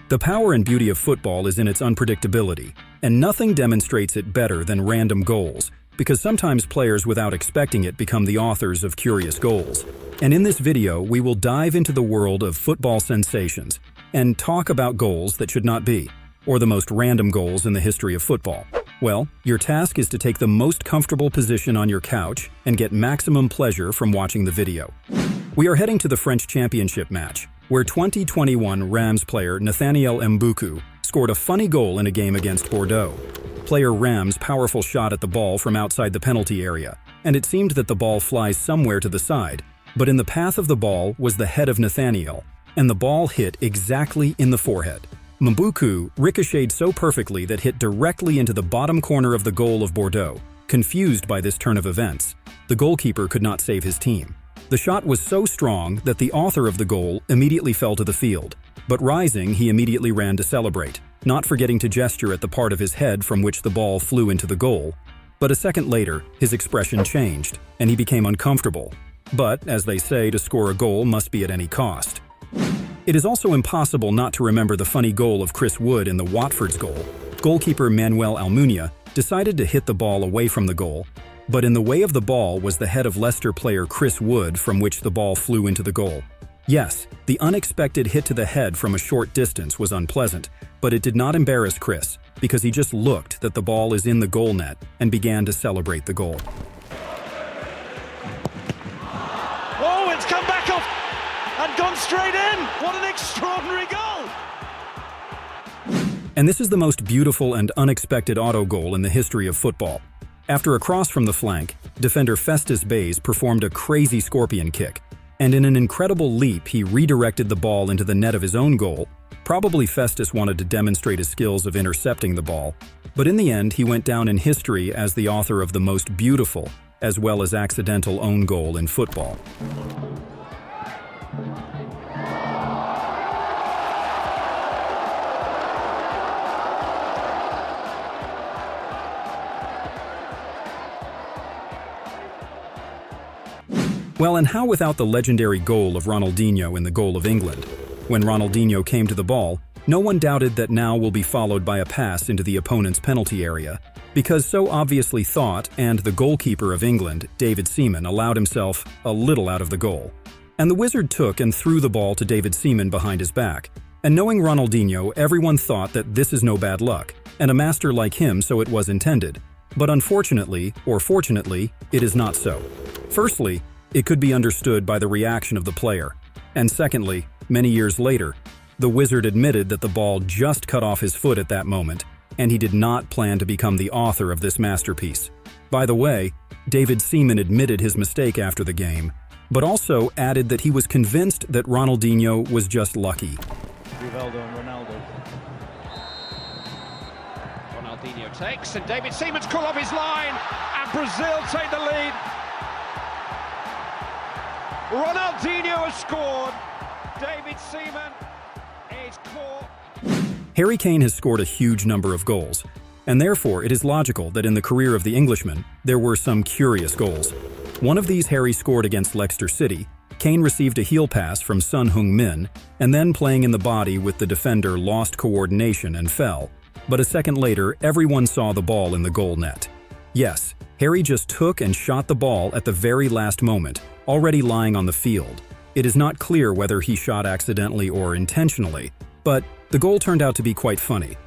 The power and beauty of football is in its unpredictability, and nothing demonstrates it better than random goals, because sometimes players without expecting it become the authors of curious goals. And in this video, we will dive into the world of football sensations and talk about goals that should not be, or the most random goals in the history of football. Well, your task is to take the most comfortable position on your couch and get maximum pleasure from watching the video. We are heading to the French Championship match, where 2021 Rams player Nathaniel Mbuku scored a funny goal in a game against Bordeaux. Player Rams' powerful shot at the ball from outside the penalty area, and it seemed that the ball flies somewhere to the side, but in the path of the ball was the head of Nathaniel, and the ball hit exactly in the forehead. Mbuku ricocheted so perfectly that hit directly into the bottom corner of the goal of Bordeaux. Confused by this turn of events, the goalkeeper could not save his team. The shot was so strong that the author of the goal immediately fell to the field, but rising, he immediately ran to celebrate, not forgetting to gesture at the part of his head from which the ball flew into the goal. But a second later, his expression changed, and he became uncomfortable. But, as they say, to score a goal must be at any cost. It is also impossible not to remember the funny goal of Chris Wood in the Watford's goal. Goalkeeper Manuel Almunia decided to hit the ball away from the goal, but in the way of the ball was the head of Leicester player Chris Wood, from which the ball flew into the goal. Yes, the unexpected hit to the head from a short distance was unpleasant, but it did not embarrass Chris, because he just looked that the ball is in the goal net and began to celebrate the goal. Oh, it's come back off and gone straight in! What an extraordinary goal! And this is the most beautiful and unexpected auto goal in the history of football. After a cross from the flank, defender Festus Bays performed a crazy scorpion kick, and in an incredible leap he redirected the ball into the net of his own goal. Probably Festus wanted to demonstrate his skills of intercepting the ball, but in the end he went down in history as the author of the most beautiful as well as accidental own goal in football. Well, and how without the legendary goal of Ronaldinho in the goal of England? When Ronaldinho came to the ball, no one doubted that now will be followed by a pass into the opponent's penalty area, because so obviously thought, and the goalkeeper of England, David Seaman, allowed himself a little out of the goal. And the wizard took and threw the ball to David Seaman behind his back. And knowing Ronaldinho, everyone thought that this is no bad luck, and a master like him, so it was intended. But unfortunately, or fortunately, it is not so. Firstly, it could be understood by the reaction of the player. And secondly, many years later, the wizard admitted that the ball just cut off his foot at that moment, and he did not plan to become the author of this masterpiece. By the way, David Seaman admitted his mistake after the game, but also added that he was convinced that Ronaldinho was just lucky. Rivaldo and Ronaldo. Ronaldinho takes, and David Seaman's caught off his line, and Brazil take the lead. Ronaldinho has scored. David Seaman is caught. Harry Kane has scored a huge number of goals, and therefore it is logical that in the career of the Englishman, there were some curious goals. One of these Harry scored against Leicester City. Kane received a heel pass from Son Heung-min, and then playing in the body with the defender lost coordination and fell. But a second later, everyone saw the ball in the goal net. Yes, Harry just took and shot the ball at the very last moment, already lying on the field. It is not clear whether he shot accidentally or intentionally, but the goal turned out to be quite funny.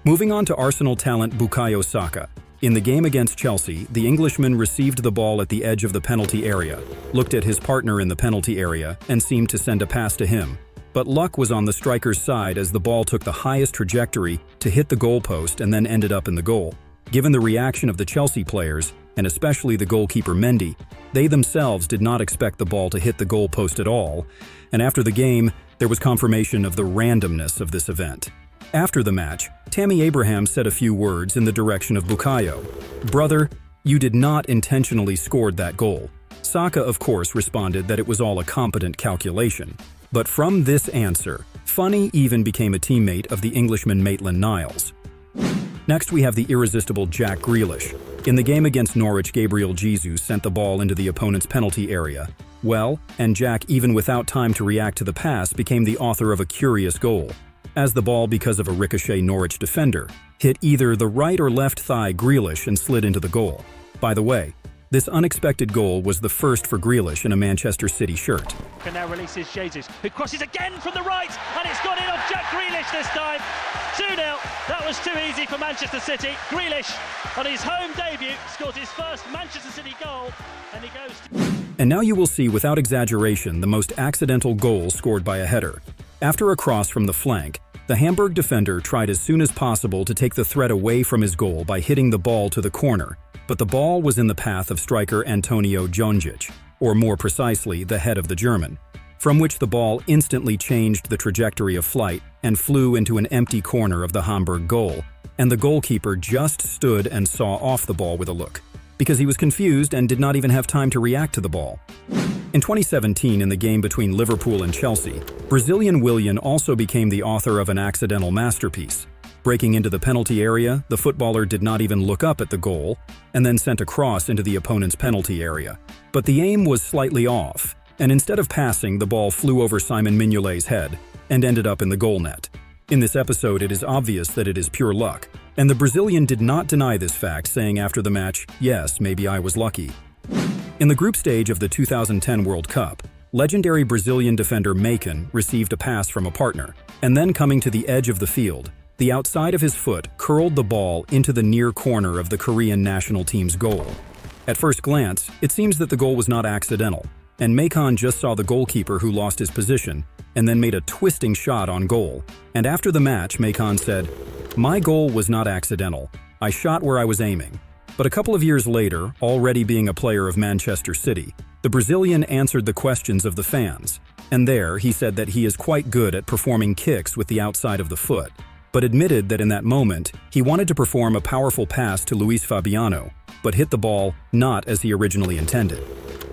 Moving on to Arsenal talent Bukayo Saka. In the game against Chelsea, the Englishman received the ball at the edge of the penalty area, looked at his partner in the penalty area, and seemed to send a pass to him. But luck was on the striker's side as the ball took the highest trajectory to hit the goalpost and then ended up in the goal. Given the reaction of the Chelsea players, and especially the goalkeeper Mendy, they themselves did not expect the ball to hit the goalpost at all, and after the game, there was confirmation of the randomness of this event. After the match, Tammy Abraham said a few words in the direction of Bukayo. "Brother, you did not intentionally score that goal." Saka, of course, responded that it was all a competent calculation. But from this answer, Funny even became a teammate of the Englishman Maitland-Niles. Next, we have the irresistible Jack Grealish. In the game against Norwich, Gabriel Jesus sent the ball into the opponent's penalty area. Well, and Jack, even without time to react to the pass, became the author of a curious goal. as the ball, because of a ricochet Norwich defender, hit either the right or left thigh Grealish and slid into the goal. By the way, this unexpected goal was the first for Grealish in a Manchester City shirt. And now releases Jesus, who crosses again from the right, and it's gone in off Jack Grealish this time. 2-0. That was too easy for Manchester City. Grealish, on his home debut, scores his first Manchester City goal, and he goes to... And now you will see, without exaggeration, the most accidental goal scored by a header. After a cross from the flank, the Hamburg defender tried as soon as possible to take the threat away from his goal by hitting the ball to the corner, but the ball was in the path of striker Antonio Jonjic, or more precisely, the head of the German, from which the ball instantly changed the trajectory of flight and flew into an empty corner of the Hamburg goal, and the goalkeeper just stood and saw off the ball with a look, because he was confused and did not even have time to react to the ball. In 2017, in the game between Liverpool and Chelsea, Brazilian Willian also became the author of an accidental masterpiece. Breaking into the penalty area, the footballer did not even look up at the goal and then sent a cross into the opponent's penalty area. But the aim was slightly off, and instead of passing, the ball flew over Simon Mignolet's head and ended up in the goal net. In this episode, it is obvious that it is pure luck, and the Brazilian did not deny this fact, saying after the match, "Yes, maybe I was lucky." In the group stage of the 2010 World Cup, legendary Brazilian defender Macon received a pass from a partner, and then coming to the edge of the field, the outside of his foot curled the ball into the near corner of the Korean national team's goal. At first glance, it seems that the goal was not accidental, and Macon just saw the goalkeeper who lost his position and then made a twisting shot on goal. And after the match, Macon said, "My goal was not accidental. I shot where I was aiming." But a couple of years later, already being a player of Manchester City, the Brazilian answered the questions of the fans. And there, he said that he is quite good at performing kicks with the outside of the foot, but admitted that in that moment, he wanted to perform a powerful pass to Luis Fabiano, but hit the ball not as he originally intended.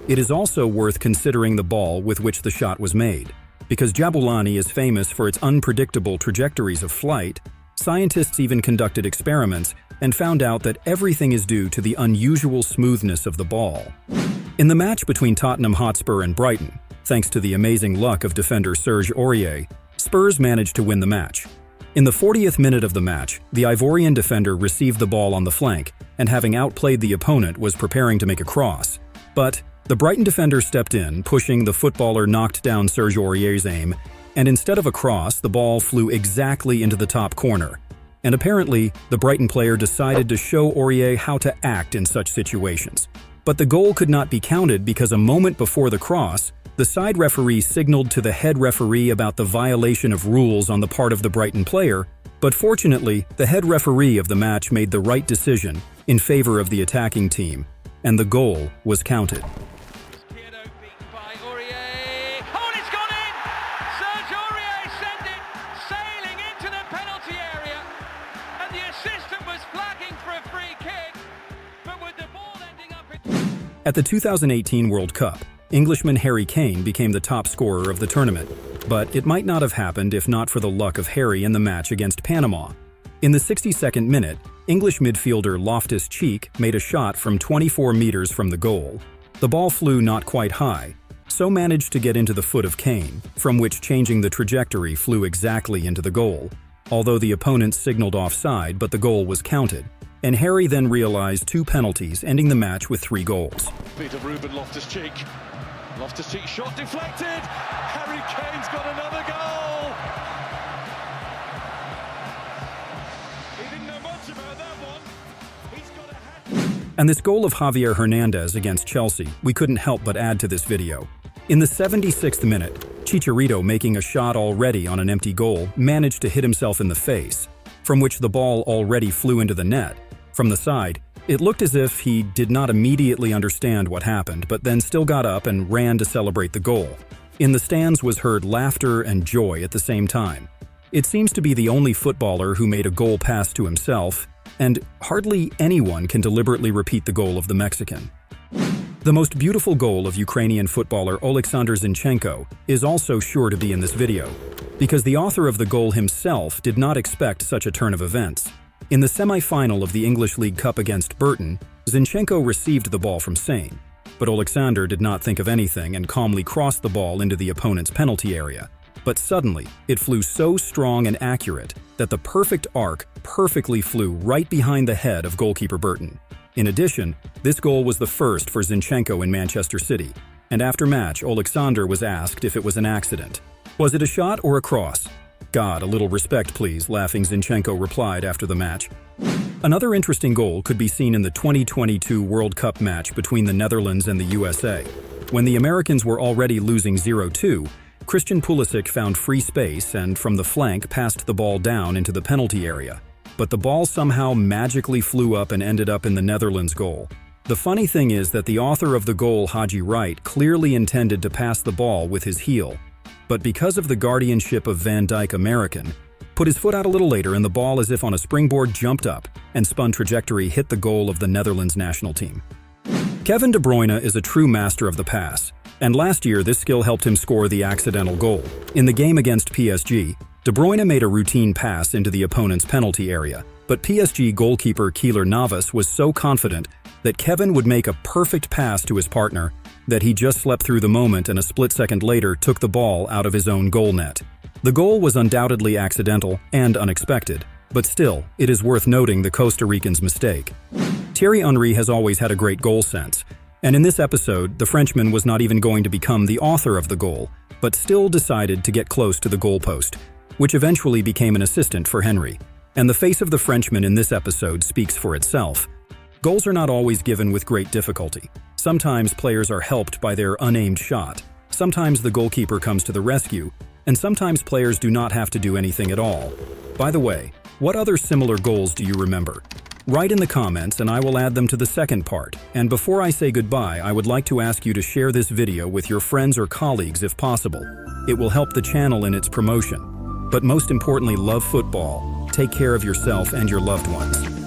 It is also worth considering the ball with which the shot was made. Because Jabulani is famous for its unpredictable trajectories of flight, scientists even conducted experiments and found out that everything is due to the unusual smoothness of the ball. In the match between Tottenham Hotspur and Brighton, thanks to the amazing luck of defender Serge Aurier, Spurs managed to win the match. In the 40th minute of the match, the Ivorian defender received the ball on the flank and, having outplayed the opponent, was preparing to make a cross. But the Brighton defender stepped in, pushing the footballer, knocked down Serge Aurier's aim, and instead of a cross, the ball flew exactly into the top corner. And apparently, the Brighton player decided to show Aurier how to act in such situations. But the goal could not be counted because a moment before the cross, the side referee signaled to the head referee about the violation of rules on the part of the Brighton player, but fortunately, the head referee of the match made the right decision in favor of the attacking team, and the goal was counted. At the 2018 World Cup, Englishman Harry Kane became the top scorer of the tournament, but it might not have happened if not for the luck of Harry in the match against Panama. In the 62nd minute, English midfielder Loftus-Cheek made a shot from 24 meters from the goal. The ball flew not quite high, so managed to get into the foot of Kane, from which changing the trajectory flew exactly into the goal, although the opponent signaled offside, but the goal was counted. And Harry then realized 2 penalties, ending the match with 3 goals. Beat of Ruben Loftus-Cheek. Loftus-Cheek shot deflected. Harry Kane's got another goal. He didn't know much about that one. He's got a hat. And this goal of Javier Hernandez against Chelsea, we couldn't help but add to this video. In the 76th minute, Chicharito, making a shot already on an empty goal, managed to hit himself in the face, from which the ball already flew into the net. From the side, it looked as if he did not immediately understand what happened, but then still got up and ran to celebrate the goal. In the stands was heard laughter and joy at the same time. It seems to be the only footballer who made a goal pass to himself, and hardly anyone can deliberately repeat the goal of the Mexican. The most beautiful goal of Ukrainian footballer Oleksandr Zinchenko is also sure to be in this video, because the author of the goal himself did not expect such a turn of events. In the semi-final of the English League Cup against Burton, Zinchenko received the ball from Sane, but Oleksandr did not think of anything and calmly crossed the ball into the opponent's penalty area. But suddenly, it flew so strong and accurate that the perfect arc perfectly flew right behind the head of goalkeeper Burton. In addition, this goal was the first for Zinchenko in Manchester City, and after match, Alexander was asked if it was an accident. Was it a shot or a cross? God, a little respect please, laughing Zinchenko replied after the match. Another interesting goal could be seen in the 2022 World Cup match between the Netherlands and the USA. When the Americans were already losing 0-2, Christian Pulisic found free space and from the flank passed the ball down into the penalty area. But the ball somehow magically flew up and ended up in the Netherlands goal. The funny thing is that the author of the goal, Haji Wright, clearly intended to pass the ball with his heel. But because of the guardianship of Van Dijk American, put his foot out a little later and the ball as if on a springboard jumped up and spun trajectory hit the goal of the Netherlands national team. Kevin De Bruyne is a true master of the pass, and last year this skill helped him score the accidental goal. In the game against PSG, De Bruyne made a routine pass into the opponent's penalty area, but PSG goalkeeper Keylor Navas was so confident that Kevin would make a perfect pass to his partner that he just slept through the moment and a split second later took the ball out of his own goal net. The goal was undoubtedly accidental and unexpected, but still, it is worth noting the Costa Rican's mistake. Thierry Henry has always had a great goal sense, and in this episode, the Frenchman was not even going to become the author of the goal, but still decided to get close to the goalpost, which eventually became an assistant for Henry. And the face of the Frenchman in this episode speaks for itself. Goals are not always given with great difficulty. Sometimes players are helped by their unaimed shot. Sometimes the goalkeeper comes to the rescue, and sometimes players do not have to do anything at all. By the way, what other similar goals do you remember? Write in the comments and I will add them to the second part. And before I say goodbye, I would like to ask you to share this video with your friends or colleagues if possible. It will help the channel in its promotion. But most importantly, love football. Take care of yourself and your loved ones.